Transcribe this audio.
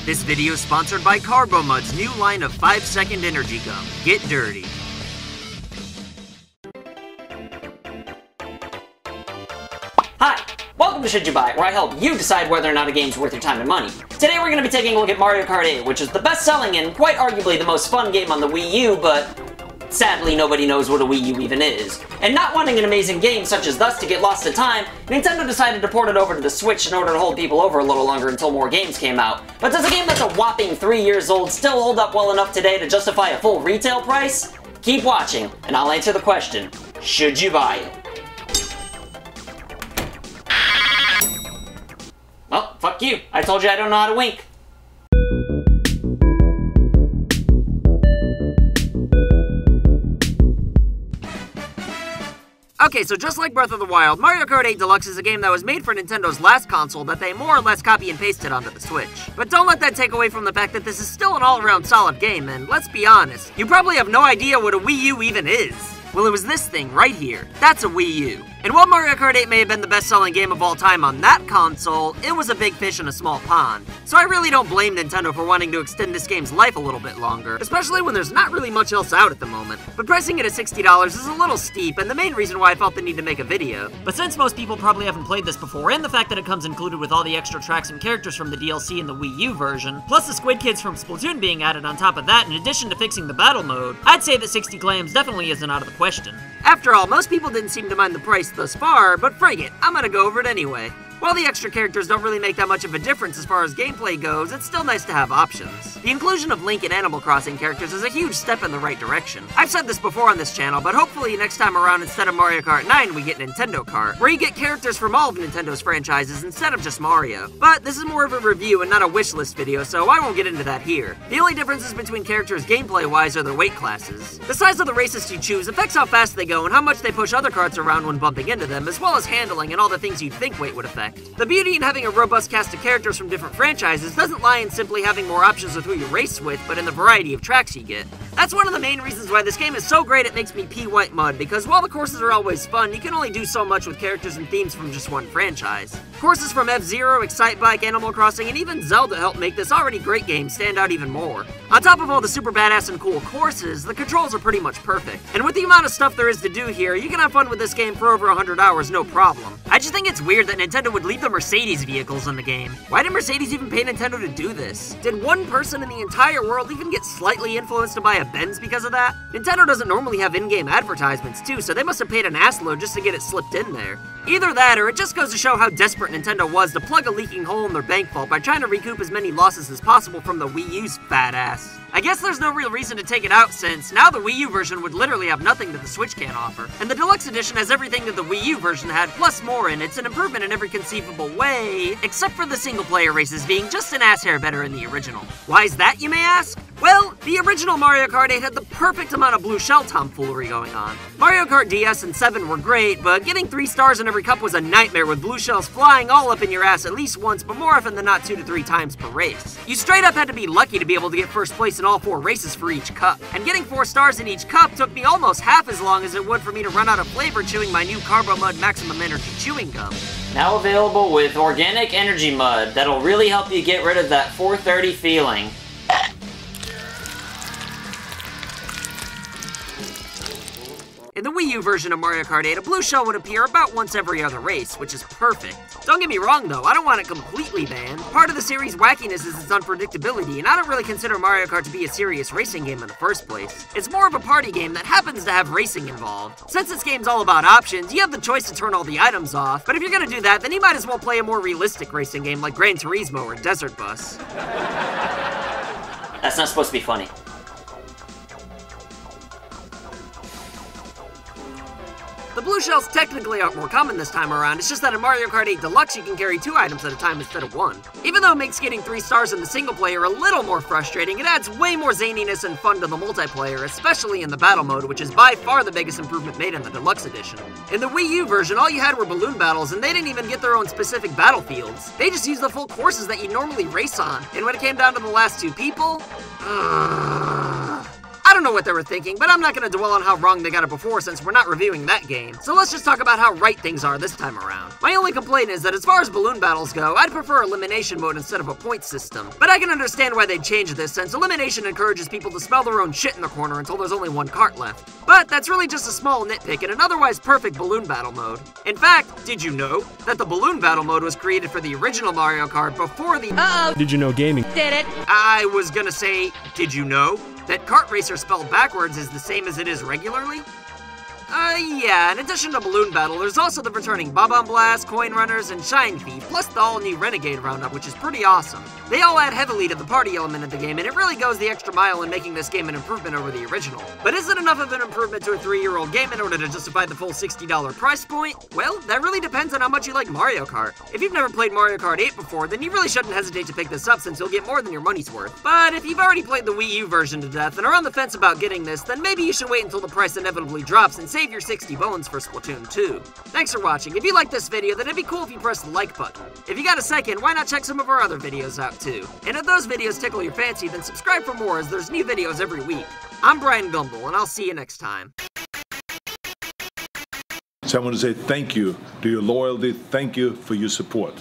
This video is sponsored by Bob-omb's new line of 5-second energy gum. Get dirty. Hi, welcome to Should You Buy It, where I help you decide whether or not a game's worth your time and money. Today we're going to be taking a look at Mario Kart 8, which is the best-selling and quite arguably the most fun game on the Wii U, but sadly nobody knows what a Wii U even is. And not wanting an amazing game such as thus to get lost to time, Nintendo decided to port it over to the Switch in order to hold people over a little longer until more games came out. But does a game that's a whopping 3 years old still hold up well enough today to justify a full retail price? Keep watching, and I'll answer the question, should you buy it? Well, fuck you. I told you I don't know how to wink. Okay, so just like Breath of the Wild, Mario Kart 8 Deluxe is a game that was made for Nintendo's last console that they more or less copy and pasted onto the Switch. But don't let that take away from the fact that this is still an all-around solid game, and let's be honest, you probably have no idea what a Wii U even is. Well, it was this thing right here. That's a Wii U. And while Mario Kart 8 may have been the best-selling game of all time on that console, it was a big fish in a small pond. So I really don't blame Nintendo for wanting to extend this game's life a little bit longer, especially when there's not really much else out at the moment. But pricing it at $60 is a little steep, and the main reason why I felt the need to make a video. But since most people probably haven't played this before, and the fact that it comes included with all the extra tracks and characters from the DLC in the Wii U version, plus the Squid Kids from Splatoon being added on top of that in addition to fixing the battle mode, I'd say that 60 clams definitely isn't out of the question. After all, most people didn't seem to mind the price thus far, but frig it, I'm gonna go over it anyway. While the extra characters don't really make that much of a difference as far as gameplay goes, it's still nice to have options. The inclusion of Link and Animal Crossing characters is a huge step in the right direction. I've said this before on this channel, but hopefully next time around instead of Mario Kart 9 we get Nintendo Kart, where you get characters from all of Nintendo's franchises instead of just Mario. But this is more of a review and not a wishlist video, so I won't get into that here. The only differences between characters gameplay-wise are their weight classes. The size of the races you choose affects how fast they go and how much they push other carts around when bumping into them, as well as handling and all the things you'd think weight would affect. The beauty in having a robust cast of characters from different franchises doesn't lie in simply having more options with who you race with, but in the variety of tracks you get. That's one of the main reasons why this game is so great it makes me pee white mud, because while the courses are always fun, you can only do so much with characters and themes from just one franchise. Courses from F-Zero, Excitebike, Animal Crossing, and even Zelda help make this already great game stand out even more. On top of all the super badass and cool courses, the controls are pretty much perfect. And with the amount of stuff there is to do here, you can have fun with this game for over 100 hours, no problem. I just think it's weird that Nintendo would leave the Mercedes vehicles in the game. Why did Mercedes even pay Nintendo to do this? Did one person in the entire world even get slightly influenced to buy a Benz because of that? Nintendo doesn't normally have in-game advertisements too, so they must have paid an assload just to get it slipped in there. Either that, or it just goes to show how desperate Nintendo was to plug a leaking hole in their bank vault by trying to recoup as many losses as possible from the Wii U's fat ass. I guess there's no real reason to take it out since now the Wii U version would literally have nothing that the Switch can't offer. And the Deluxe Edition has everything that the Wii U version had, plus more, and it's an improvement in every conceivable way, except for the single-player races being just an ass hair better in the original. Why is that, you may ask? Well, the original Mario Kart 8 had the perfect amount of blue shell tomfoolery going on. Mario Kart DS and 7 were great, but getting 3 stars in every cup was a nightmare with blue shells flying all up in your ass at least once, but more often than not 2 to 3 times per race. You straight up had to be lucky to be able to get first place in all 4 races for each cup. And getting 4 stars in each cup took me almost half as long as it would for me to run out of flavor chewing my new Bob-omb Maximum Energy chewing gum. Now available with Organic Energy Mud that'll really help you get rid of that 430 feeling. In the Wii U version of Mario Kart 8, a blue shell would appear about once every other race, which is perfect. Don't get me wrong though, I don't want it completely banned. Part of the series' wackiness is its unpredictability, and I don't really consider Mario Kart to be a serious racing game in the first place. It's more of a party game that happens to have racing involved. Since this game's all about options, you have the choice to turn all the items off, but if you're gonna do that, then you might as well play a more realistic racing game like Gran Turismo or Desert Bus. That's not supposed to be funny. The blue shells technically aren't more common this time around, it's just that in Mario Kart 8 Deluxe you can carry 2 items at a time instead of 1. Even though it makes getting 3 stars in the single player a little more frustrating, it adds way more zaniness and fun to the multiplayer, especially in the battle mode, which is by far the biggest improvement made in the Deluxe Edition. In the Wii U version, all you had were balloon battles, and they didn't even get their own specific battlefields. They just used the full courses that you normally race on, and when it came down to the last 2 people, I don't don't know what they were thinking, but I'm not gonna dwell on how wrong they got it before since we're not reviewing that game. So let's just talk about how right things are this time around. My only complaint is that as far as balloon battles go, I'd prefer elimination mode instead of a point system. But I can understand why they'd change this, since elimination encourages people to smell their own shit in the corner until there's only one cart left. But that's really just a small nitpick in an otherwise perfect balloon battle mode. In fact, did you know that the balloon battle mode was created for the original Mario Kart before the— Did you know gaming Did it? I was gonna say, did you know that Kart Racer spelled backwards is the same as it is regularly? Yeah, in addition to Balloon Battle, there's also the returning Bob-omb Blast, Coin Runners, and Shine Thief, plus the all-new Renegade Roundup, which is pretty awesome. They all add heavily to the party element of the game, and it really goes the extra mile in making this game an improvement over the original. But is it enough of an improvement to a 3-year-old game in order to justify the full $60 price point? Well, that really depends on how much you like Mario Kart. If you've never played Mario Kart 8 before, then you really shouldn't hesitate to pick this up since you'll get more than your money's worth. But if you've already played the Wii U version to death and are on the fence about getting this, then maybe you should wait until the price inevitably drops and save your 60 bones for Splatoon 2. Thanks for watching. If you liked this video, then it'd be cool if you pressed the like button. If you got a second, why not check some of our other videos out too? And if those videos tickle your fancy, then subscribe for more as there's new videos every week. I'm Brian Gumble, and I'll see you next time. So I want to say thank you to your loyalty, thank you for your support.